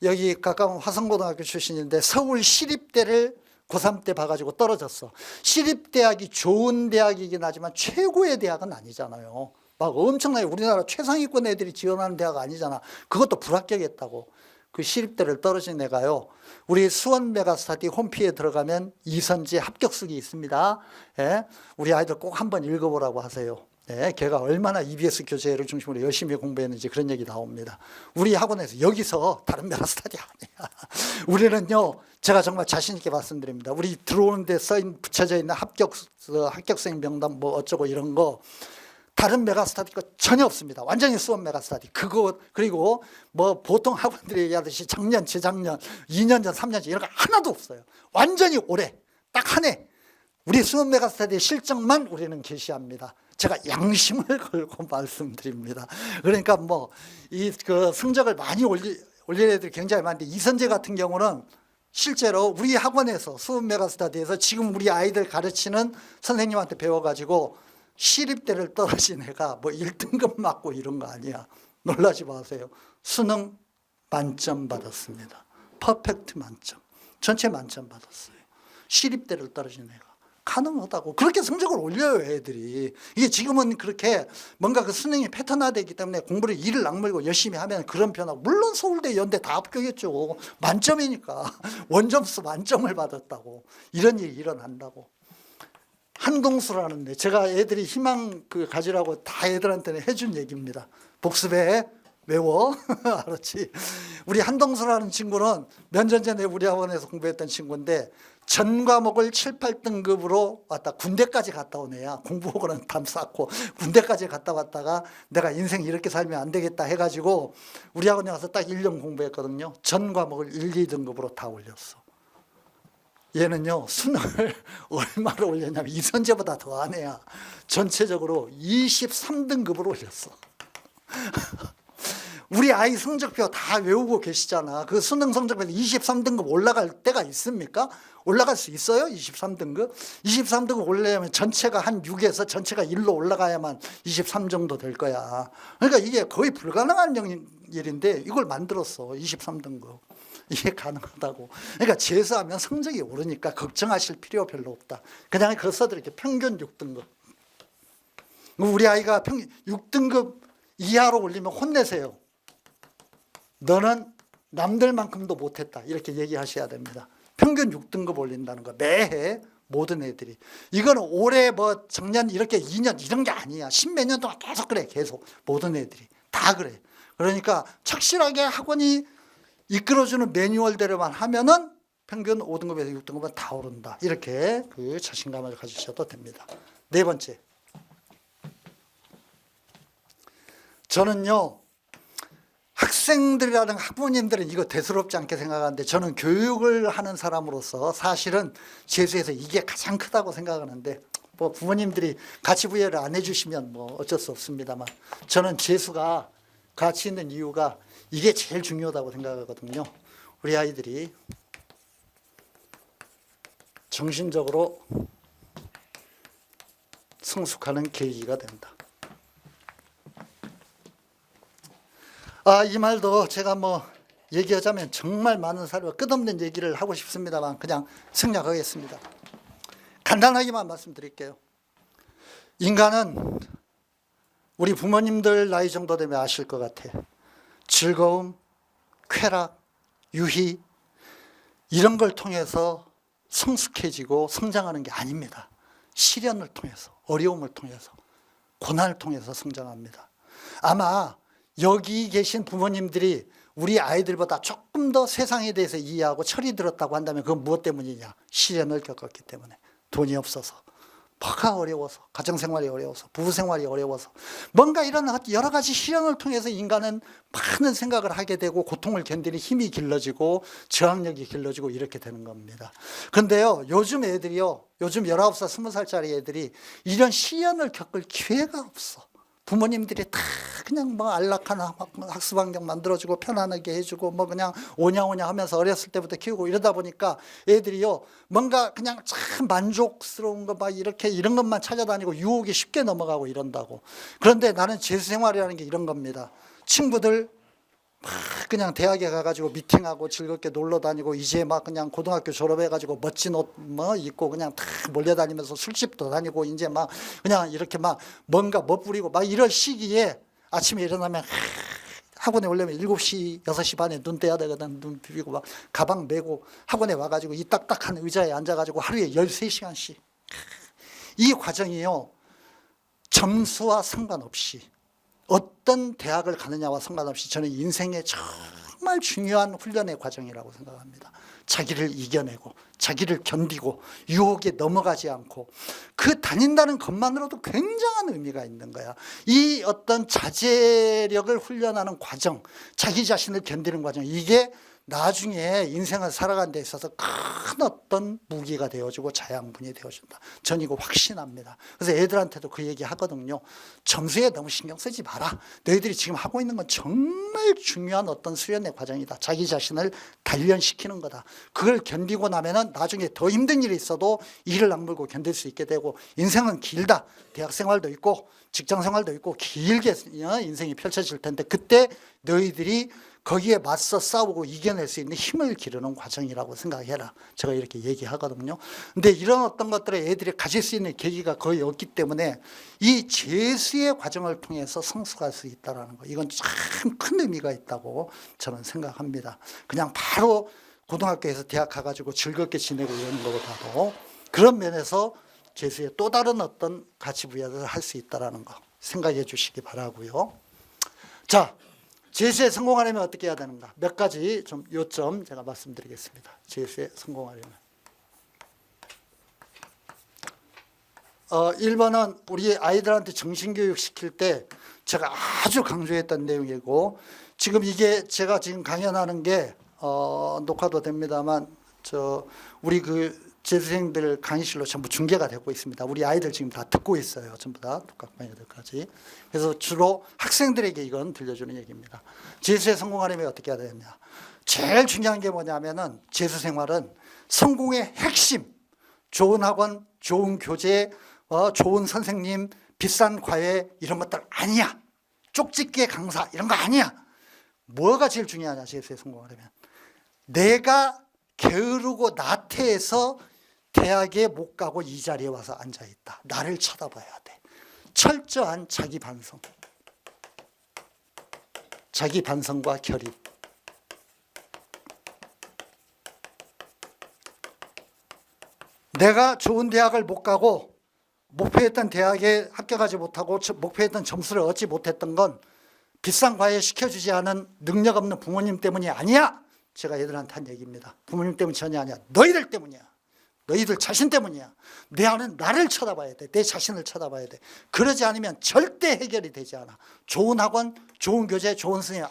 여기 가까운 화성고등학교 출신인데 서울 시립대를 고3 때 봐가지고 떨어졌어. 시립대학이 좋은 대학이긴 하지만 최고의 대학은 아니잖아요. 막 엄청나게 우리나라 최상위권 애들이 지원하는 대학 아니잖아. 그것도 불합격했다고. 그 시립대를 떨어진 애가요. 우리 수원 메가스터디 홈피에 들어가면 이선재 합격수기 있습니다. 예, 우리 아이들 꼭 한번 읽어보라고 하세요. 예, 걔가 얼마나 EBS 교재를 중심으로 열심히 공부했는지 그런 얘기 나옵니다. 우리 학원에서 여기서 다른 메가스터디 아니야. 우리는요, 제가 정말 자신 있게 말씀드립니다. 우리 들어오는데 붙여져 있는 합격생 명단 뭐 어쩌고 이런 거 다른 메가스터디가 전혀 없습니다. 완전히 수원 메가스터디. 그거 그리고 뭐 보통 학원들이 얘기하듯이 작년, 재작년, 2년 전, 3년 전 이런 거 하나도 없어요. 완전히 올해 딱 한 해 우리 수원 메가스터디의 실적만 우리는 게시합니다. 제가 양심을 걸고 말씀드립니다. 그러니까 뭐 이 그 성적을 많이 올린 애들이 굉장히 많은데 이선재 같은 경우는 실제로 우리 학원에서 수원 메가스터디에서 지금 우리 아이들 가르치는 선생님한테 배워가지고 시립대를 떨어진 애가 뭐 1등급 맞고 이런 거 아니야. 놀라지 마세요. 수능 만점 받았습니다. 퍼펙트 만점. 전체 만점 받았어요. 시립대를 떨어진 애가. 가능하다고. 그렇게 성적을 올려요, 애들이. 이게 지금은 그렇게 뭔가 그 수능이 패턴화되기 때문에 공부를 이를 악물고 열심히 하면 그런 변화. 물론 서울대, 연대 다 합격했죠. 만점이니까. 원점수 만점을 받았다고. 이런 일이 일어난다고. 한동수라는 애, 제가 애들이 희망 가지라고 다 애들한테는 해준 얘기입니다. 복습해, 외워. 알았지? 우리 한동수라는 친구는 몇 년 전에 우리 학원에서 공부했던 친구인데 전 과목을 7, 8등급으로 왔다. 군대까지 갔다 온 애야. 공부하고는 담 쌓고 군대까지 갔다 왔다가 내가 인생 이렇게 살면 안 되겠다 해가지고 우리 학원에 와서 딱 1년 공부했거든요. 전 과목을 1, 2등급으로 다 올렸어. 얘는요, 수능을 얼마로 올렸냐면 이선재보다 더한 애야. 전체적으로 23등급으로 올렸어. 우리 아이 성적표 다 외우고 계시잖아. 그 수능 성적표 23등급 올라갈 때가 있습니까? 올라갈 수 있어요? 23등급? 23등급 올리려면 전체가 한 6에서 전체가 1로 올라가야만 23 정도 될 거야. 그러니까 이게 거의 불가능한 일인데 이걸 만들었어. 23등급. 이게 가능하다고. 그러니까 재수하면 성적이 오르니까 걱정하실 필요 별로 없다. 그냥 그거 써드릴게요. 평균 6등급. 우리 아이가 6등급 이하로 올리면 혼내세요. 너는 남들만큼도 못했다. 이렇게 얘기하셔야 됩니다. 평균 6등급 올린다는 거 매해 모든 애들이. 이거는 올해 뭐 작년 이렇게 2년 이런 게 아니야. 십몇 년 동안 계속 그래. 계속 모든 애들이 다 그래. 그러니까 착실하게 학원이 이끌어주는 매뉴얼대로만 하면은 평균 5등급에서 6등급은 다 오른다. 이렇게 그 자신감을 가지셔도 됩니다. 네 번째, 저는요 학생들이라든 학부모님들은 이거 대수롭지 않게 생각하는데 저는 교육을 하는 사람으로서 사실은 재수에서 이게 가장 크다고 생각하는데 뭐 부모님들이 가치 부여를 안 해주시면 뭐 어쩔 수 없습니다만 저는 재수가 가치 있는 이유가 이게 제일 중요하다고 생각하거든요. 우리 아이들이 정신적으로 성숙하는 계기가 된다. 이 말도 제가 뭐 얘기하자면 정말 많은 사례와 끝없는 얘기를 하고 싶습니다만 그냥 생략하겠습니다. 간단하게만 말씀드릴게요. 인간은 우리 부모님들 나이 정도 되면 아실 것 같아. 즐거움, 쾌락, 유희 이런 걸 통해서 성숙해지고 성장하는 게 아닙니다. 시련을 통해서, 어려움을 통해서, 고난을 통해서 성장합니다. 아마 여기 계신 부모님들이 우리 아이들보다 조금 더 세상에 대해서 이해하고 철이 들었다고 한다면 그건 무엇 때문이냐? 시련을 겪었기 때문에. 돈이 없어서, 뭐가 어려워서, 가정생활이 어려워서, 부부생활이 어려워서 뭔가 이런 여러 가지 시련을 통해서 인간은 많은 생각을 하게 되고 고통을 견디는 힘이 길러지고 저항력이 길러지고 이렇게 되는 겁니다. 그런데요 요즘 애들이요, 요즘 19살, 20살짜리 애들이 이런 시련을 겪을 기회가 없어. 부모님들이 다 그냥 뭐 안락한 학습 환경 만들어주고 편안하게 해주고 뭐 그냥 오냐오냐 하면서 어렸을 때부터 키우고 이러다 보니까 애들이요 뭔가 그냥 참 만족스러운 거 막 이렇게 이런 것만 찾아다니고 유혹이 쉽게 넘어가고 이런다고. 그런데 나는 재수 생활이라는 게 이런 겁니다. 친구들 막 그냥 대학에 가가지고 미팅하고 즐겁게 놀러 다니고 이제 막 그냥 고등학교 졸업해가지고 멋진 옷 뭐 입고 그냥 다 몰려다니면서 술집도 다니고 이제 막 그냥 이렇게 막 뭔가 멋부리고 막 이럴 시기에 아침에 일어나면 학원에 오려면 7시, 6시 반에 눈 떼야 되거든. 눈 비비고 막 가방 메고 학원에 와가지고 이 딱딱한 의자에 앉아가지고 하루에 13시간씩 이 과정이요 점수와 상관없이 어떤 대학을 가느냐와 상관없이 저는 인생의 정말 중요한 훈련의 과정이라고 생각합니다. 자기를 이겨내고 자기를 견디고 유혹에 넘어가지 않고 그 다닌다는 것만으로도 굉장한 의미가 있는 거야. 이 어떤 자제력을 훈련하는 과정, 자기 자신을 견디는 과정, 이게 나중에 인생을 살아가는 데 있어서 큰 어떤 무기가 되어주고 자양분이 되어준다. 전 이거 확신합니다. 그래서 애들한테도 그 얘기 하거든요. 점수에 너무 신경 쓰지 마라. 너희들이 지금 하고 있는 건 정말 중요한 어떤 수련의 과정이다. 자기 자신을 단련시키는 거다. 그걸 견디고 나면은 나중에 더 힘든 일이 있어도 이를 악물고 견딜 수 있게 되고 인생은 길다. 대학 생활도 있고 직장 생활도 있고 길게 인생이 펼쳐질 텐데 그때 너희들이 거기에 맞서 싸우고 이겨낼 수 있는 힘을 기르는 과정이라고 생각해라. 제가 이렇게 얘기하거든요. 근데 이런 어떤 것들을 애들이 가질 수 있는 계기가 거의 없기 때문에 이 재수의 과정을 통해서 성숙할 수 있다는 거, 이건 참 큰 의미가 있다고 저는 생각합니다. 그냥 바로 고등학교에서 대학 가가지고 즐겁게 지내고 이러는 것보다도 그런 면에서 재수의 또 다른 어떤 가치 부여를 할 수 있다는 거 생각해 주시기 바라고요. 자, 재수에 성공하려면 어떻게 해야 되는가? 몇 가지 좀 요점 제가 말씀드리겠습니다. 재수에 성공하려면 1번은 우리 아이들한테 정신교육 시킬 때 제가 아주 강조했던 내용이고 지금 이게 제가 지금 강연하는 게 녹화도 됩니다만 우리 그 재수생들 강의실로 전부 중계가 되고 있습니다. 우리 아이들 지금 다 듣고 있어요. 전부 다 독학반 애들까지. 그래서 주로 학생들에게 이건 들려주는 얘기입니다. 재수에 성공하려면 어떻게 해야 되느냐. 제일 중요한 게 뭐냐면은 재수 생활은 성공의 핵심, 좋은 학원, 좋은 교재, 좋은 선생님, 비싼 과외 이런 것들 아니야. 쪽집게 강사 이런 거 아니야. 뭐가 제일 중요하냐 재수에 성공하려면. 내가 게으르고 나태해서 대학에 못 가고 이 자리에 와서 앉아있다. 나를 쳐다봐야 돼. 철저한 자기 반성. 자기 반성과 결입. 내가 좋은 대학을 못 가고 목표했던 대학에 합격하지 못하고 목표했던 점수를 얻지 못했던 건 비싼 과외 시켜주지 않은 능력 없는 부모님 때문이 아니야. 제가 애들한테 한 얘기입니다. 부모님 때문 전혀 아니야. 너희들 때문이야. 너희들 자신 때문이야. 내 안은 나를 쳐다봐야 돼. 내 자신을 쳐다봐야 돼. 그러지 않으면 절대 해결이 되지 않아. 좋은 학원, 좋은 교재, 좋은 선생님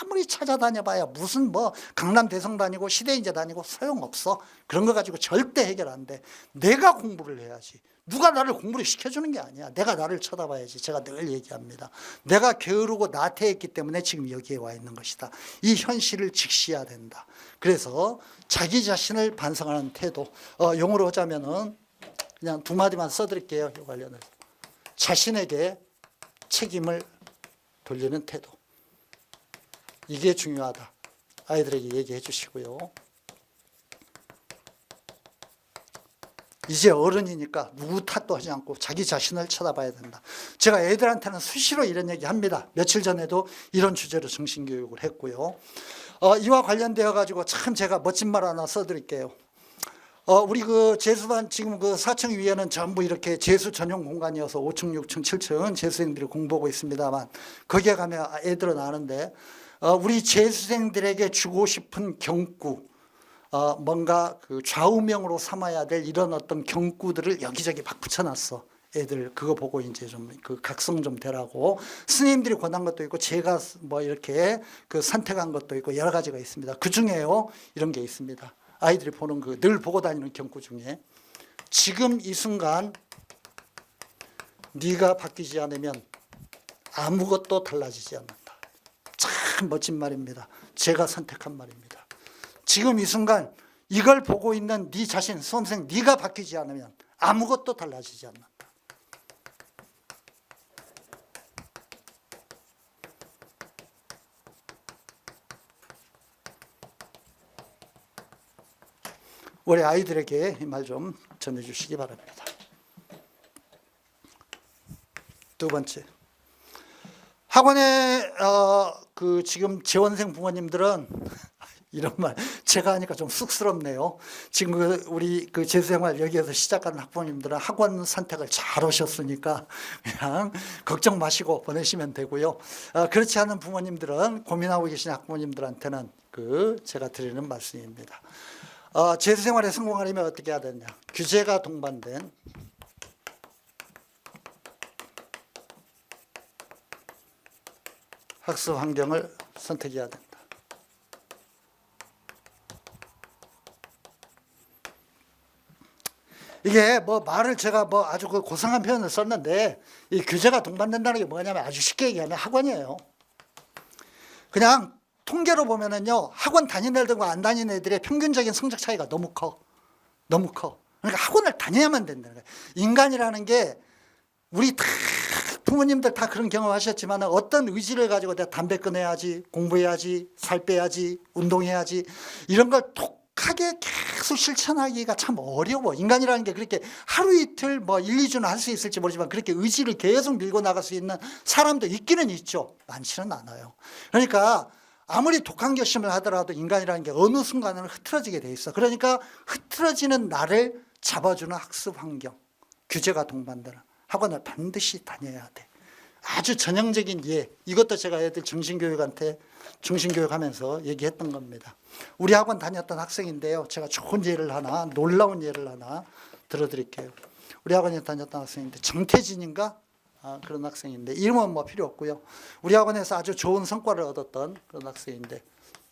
아무리 찾아다녀봐야 무슨 뭐 강남 대성 다니고 시대인재 다니고 소용없어. 그런 거 가지고 절대 해결 안 돼. 내가 공부를 해야지. 누가 나를 공부를 시켜주는 게 아니야. 내가 나를 쳐다봐야지. 제가 늘 얘기합니다. 내가 게으르고 나태했기 때문에 지금 여기에 와 있는 것이다. 이 현실을 직시해야 된다. 그래서 자기 자신을 반성하는 태도, 용어로 하자면은 그냥 두 마디만 써드릴게요. 이 관련해서 자신에게 책임을 돌리는 태도, 이게 중요하다. 아이들에게 얘기해 주시고요. 이제 어른이니까 누구 탓도 하지 않고 자기 자신을 쳐다봐야 된다. 제가 애들한테는 수시로 이런 얘기 합니다. 며칠 전에도 이런 주제로 정신교육을 했고요. 이와 관련되어 가지고 참 제가 멋진 말 하나 써드릴게요. 우리 그 재수반 지금 그 4층 위에는 전부 이렇게 재수 전용 공간이어서 5층, 6층, 7층 재수생들이 공부하고 있습니다만 거기에 가면 애들은 아는데 우리 재수생들에게 주고 싶은 경구, 뭔가 그 좌우명으로 삼아야 될 이런 어떤 경구들을 여기저기 막 붙여놨어. 애들 그거 보고 이제 좀 그 각성 좀 되라고 스님들이 권한 것도 있고 제가 뭐 이렇게 그 선택한 것도 있고 여러 가지가 있습니다. 그 중에요 이런 게 있습니다. 아이들이 보는 그 늘 보고 다니는 경구 중에 지금 이 순간 네가 바뀌지 않으면 아무것도 달라지지 않는다. 참 멋진 말입니다. 제가 선택한 말입니다. 지금 이 순간 이걸 보고 있는 네 자신, 수험생 네가 바뀌지 않으면 아무것도 달라지지 않는다. 우리 아이들에게 이 말 좀 전해주시기 바랍니다. 두 번째, 학원에 그 지금 재원생 부모님들은 이런 말 제가 하니까 좀 쑥스럽네요. 지금 우리 그 재수생활 여기에서 시작하는 학부모님들은 학원 선택을 잘 하셨으니까 그냥 걱정 마시고 보내시면 되고요. 그렇지 않은 부모님들은 고민하고 계신 학부모님들한테는 그 제가 드리는 말씀입니다. 재수생활에 성공하려면 어떻게 해야 되냐? 규제가 동반된 학습 환경을 선택해야 된다. 이게 뭐 말을 제가 뭐 아주 그 고상한 표현을 썼는데 이 규제가 동반된다는 게 뭐냐면 아주 쉽게 얘기하면 학원이에요. 그냥 통계로 보면은요 학원 다니는 애들과 안 다니는 애들의 평균적인 성적 차이가 너무 커. 너무 커. 그러니까 학원을 다녀야만 된다는 거예요. 인간이라는 게 우리 다 부모님들 다 그런 경험하셨지만 어떤 의지를 가지고 내가 담배 끊어야지, 공부해야지, 살 빼야지, 운동해야지 이런 걸 독하게 계속 실천하기가 참 어려워. 인간이라는 게 그렇게 하루 이틀 뭐 1, 2주는 할 수 있을지 모르지만 그렇게 의지를 계속 밀고 나갈 수 있는 사람도 있기는 있죠. 많지는 않아요. 그러니까 아무리 독한 결심을 하더라도 인간이라는 게 어느 순간은 흐트러지게 돼 있어. 그러니까 흐트러지는 나를 잡아주는 학습 환경, 규제가 동반되는 학원을 반드시 다녀야 돼. 아주 전형적인 예, 이것도 제가 애들 정신교육한테 정신교육하면서 얘기했던 겁니다. 우리 학원 다녔던 학생인데요. 제가 좋은 예를 하나, 놀라운 예를 하나 들어드릴게요. 우리 학원에 다녔던 학생인데 정태진인가? 그런 학생인데 이름은 뭐 필요 없고요. 우리 학원에서 아주 좋은 성과를 얻었던 그런 학생인데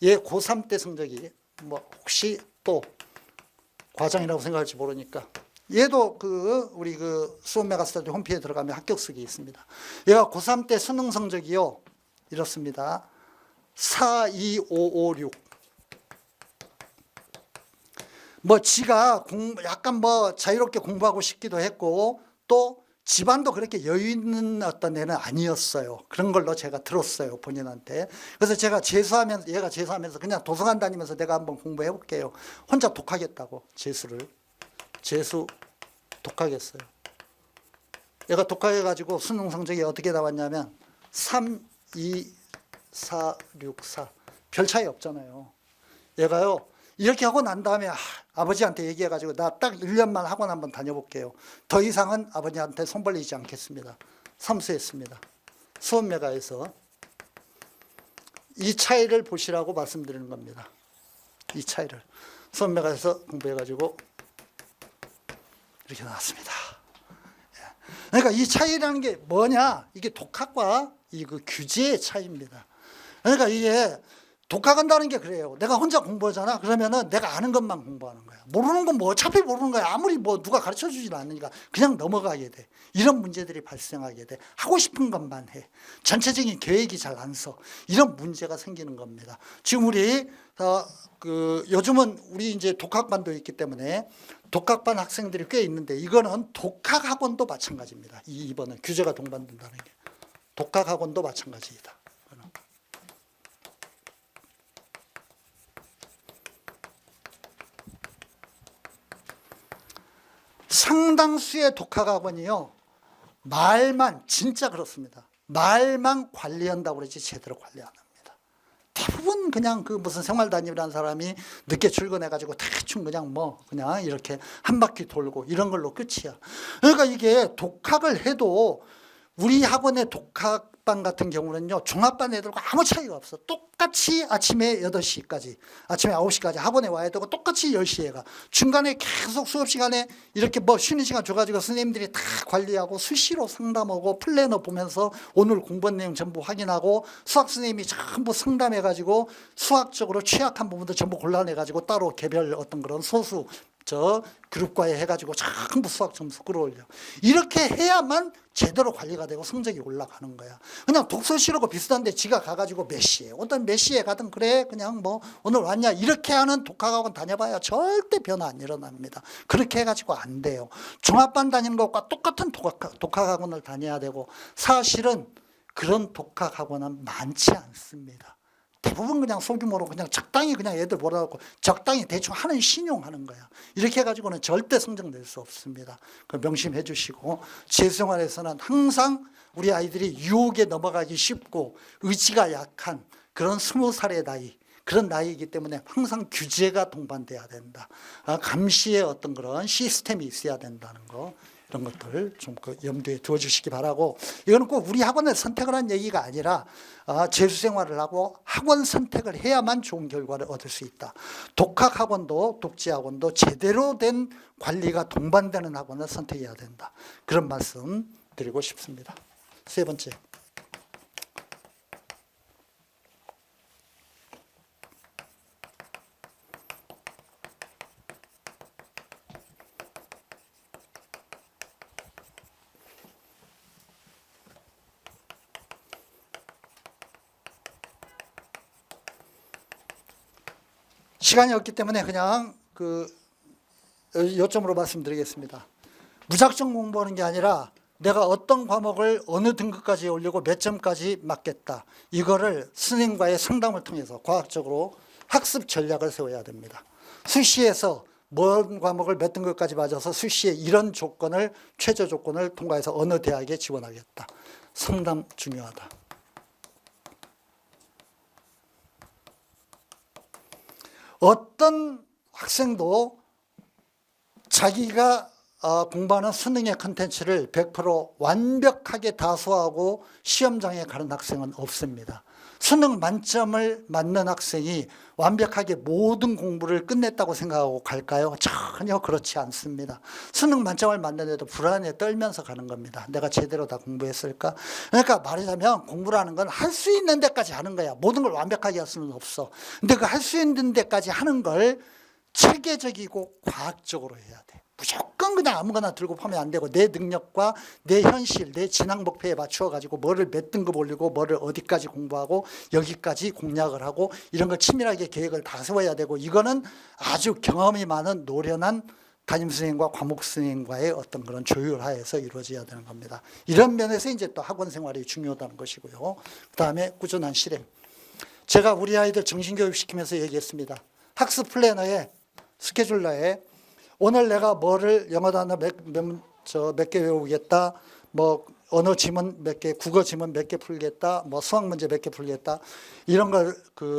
얘 고3 때 성적이 뭐 혹시 또 과장이라고 생각할지 모르니까 얘도 그 우리 그 수원 메가스터디 홈페이지에 들어가면 합격석이 있습니다. 얘가 고3 때 수능 성적이요 이렇습니다. 42556. 뭐 지가 약간 뭐 자유롭게 공부하고 싶기도 했고 또 집안도 그렇게 여유 있는 어떤 애는 아니었어요. 그런 걸로 제가 들었어요, 본인한테. 그래서 제가 재수하면서, 얘가 재수하면서 그냥 도서관 다니면서 내가 한번 공부해 볼게요. 혼자 독하겠다고, 재수 독하겠어요. 얘가 독하게가지고 수능 성적이 어떻게 나왔냐면 3, 2, 4, 6, 4. 별 차이 없잖아요. 얘가요, 이렇게 하고 난 다음에 아버지한테 얘기해가지고 나 딱 1년만 학원 한번 다녀볼게요. 더 이상은 아버지한테 손 벌리지 않겠습니다. 삼수했습니다. 수험매가에서 이 차이를 보시라고 말씀드리는 겁니다. 이 차이를. 수험매가에서 공부해가지고 이렇게 나왔습니다. 그러니까 이 차이라는 게 뭐냐? 이게 독학과 이 그 규제의 차이입니다. 그러니까 이게 독학한다는 게 그래요. 내가 혼자 공부하잖아. 그러면은 내가 아는 것만 공부하는 거야. 모르는 건 뭐 어차피 모르는 거야. 아무리 뭐 누가 가르쳐 주질 않으니까 그냥 넘어가게 돼. 이런 문제들이 발생하게 돼. 하고 싶은 것만 해. 전체적인 계획이 잘 안 서. 이런 문제가 생기는 겁니다. 지금 우리 요즘은 우리 이제 독학반도 있기 때문에 독학반 학생들이 꽤 있는데 이거는 독학학원도 마찬가지입니다. 이번은 규제가 동반된다는 게. 독학학원도 마찬가지이다. 상당수의 독학학원이요, 말만, 진짜 그렇습니다. 말만 관리한다고 그러지 제대로 관리 안 합니다. 대부분 그냥 그 무슨 생활담임이라는 사람이 늦게 출근해가지고 대충 그냥 그냥 이렇게 한 바퀴 돌고 이런 걸로 끝이야. 그러니까 이게 독학을 해도 우리 학원의 독학반 같은 경우는요, 종합반 애들과 아무 차이가 없어. 똑같이 아침에 8시까지, 아침에 9시까지 학원에 와야 되고 똑같이 10시에 가. 중간에 계속 수업 시간에 이렇게 쉬는 시간 줘가지고 선생님들이 다 관리하고 수시로 상담하고 플래너 보면서 오늘 공부한 내용 전부 확인하고 수학 선생님이 전부 상담해가지고 수학적으로 취약한 부분도 전부 골라내가지고 따로 개별 어떤 그런 소수 그룹과에 해가지고 전부 수학 점수 끌어올려. 이렇게 해야만 제대로 관리가 되고 성적이 올라가는 거야. 그냥 독서실하고 비슷한데 지가 가가지고 몇 시에 어떤 몇 시에 가든 그래 그냥 오늘 왔냐 이렇게 하는 독학학원 다녀봐야 절대 변화 안 일어납니다. 그렇게 해가지고 안 돼요. 종합반 다니는 것과 똑같은 독학학원을 다녀야 되고 사실은 그런 독학학원은 많지 않습니다. 대부분 그냥 소규모로 그냥 적당히 그냥 애들 몰아놓고 적당히 대충 하는 신용하는 거야. 이렇게 해가지고는 절대 성적 낼 수 없습니다. 명심해 주시고 재수생활에서는 항상 우리 아이들이 유혹에 넘어가기 쉽고 의지가 약한 그런 20살의 나이, 그런 나이이기 때문에 항상 규제가 동반돼야 된다. 감시의 어떤 그런 시스템이 있어야 된다는 거, 이런 것들 좀 염두에 두어 주시기 바라고, 이거는 꼭 우리 학원을 선택을 한 얘기가 아니라 재수생활을 하고 학원 선택을 해야만 좋은 결과를 얻을 수 있다. 독학학원도 독지학원도 제대로 된 관리가 동반되는 학원을 선택해야 된다. 그런 말씀 드리고 싶습니다. 세 번째, 시간이 없기 때문에 그냥 요점으로 말씀드리겠습니다. 무작정 공부하는 게 아니라 내가 어떤 과목을 어느 등급까지 올리고 몇 점까지 맞겠다. 이거를 선생님과의 상담을 통해서 과학적으로 학습 전략을 세워야 됩니다. 수시에서 뭔 과목을 몇 등급까지 맞아서 수시에 이런 조건을, 최저 조건을 통과해서 어느 대학에 지원하겠다. 상담 중요하다. 어떤 학생도 자기가 공부하는 수능의 컨텐츠를 100% 완벽하게 다수하고 시험장에 가는 학생은 없습니다. 수능 만점을 맞는 학생이 완벽하게 모든 공부를 끝냈다고 생각하고 갈까요? 전혀 그렇지 않습니다. 수능 만점을 맞는 애도 불안에 떨면서 가는 겁니다. 내가 제대로 다 공부했을까? 그러니까 말하자면 공부라는 건 할 수 있는 데까지 하는 거야. 모든 걸 완벽하게 할 수는 없어. 근데 그 할 수 있는 데까지 하는 걸 체계적이고 과학적으로 해야 돼. 무조건 그냥 아무거나 들고 파면 안 되고 내 능력과 내 현실, 내 진학 목표에 맞추어 가지고 뭐를 몇 등급 올리고 뭐를 어디까지 공부하고 여기까지 공략을 하고 이런 걸 치밀하게 계획을 다 세워야 되고, 이거는 아주 경험이 많은 노련한 담임선생님과 과목선생님과의 어떤 그런 조율하에서 이루어져야 되는 겁니다. 이런 면에서 이제 또 학원 생활이 중요하다는 것이고요. 그 다음에 꾸준한 실행. 제가 우리 아이들 정신교육 시키면서 얘기했습니다. 학습 플래너에, 스케줄러에 오늘 내가 뭐를 영어 단어 몇 개 외우겠다, 언어 지문 몇 개, 국어 지문 몇 개 풀겠다, 수학 문제 몇 개 풀겠다, 이런 걸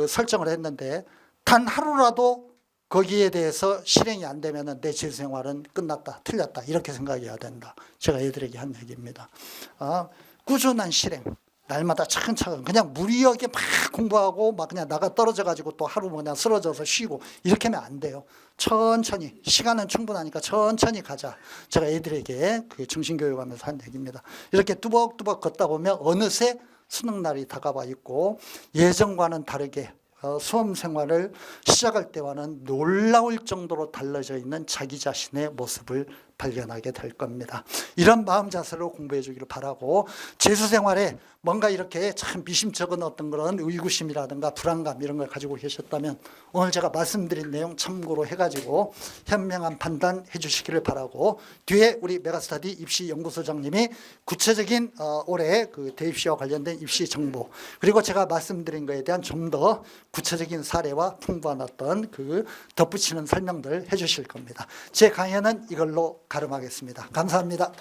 설정을 했는데 단 하루라도 거기에 대해서 실행이 안 되면 내 재수생활은 끝났다, 틀렸다 이렇게 생각해야 된다. 제가 애들에게 한 얘기입니다. 꾸준한 실행, 날마다 차근차근 그냥 무리하게 막 공부하고 막 그냥 나가 떨어져 가지고 또 하루 그냥 쓰러져서 쉬고 이렇게 하면 안 돼요. 천천히, 시간은 충분하니까 천천히 가자. 제가 애들에게 그 정신교육하면서 한 얘기입니다. 이렇게 뚜벅뚜벅 걷다 보면 어느새 수능날이 다가와 있고 예전과는 다르게 수험 생활을 시작할 때와는 놀라울 정도로 달라져 있는 자기 자신의 모습을 발견하게 될 겁니다. 이런 마음 자세로 공부해 주기를 바라고, 재수 생활에 뭔가 이렇게 참 미심쩍은 어떤 그런 의구심이라든가 불안감 이런 걸 가지고 계셨다면 오늘 제가 말씀드린 내용 참고로 해가지고 현명한 판단 해주시기를 바라고, 뒤에 우리 메가스터디 입시연구소장님이 구체적인 올해 그 대입시와 관련된 입시 정보, 그리고 제가 말씀드린 것에 대한 좀 더 구체적인 사례와 풍부한 어떤 그 덧붙이는 설명들 해주실 겁니다. 제 강연은 이걸로 가름하겠습니다. 감사합니다.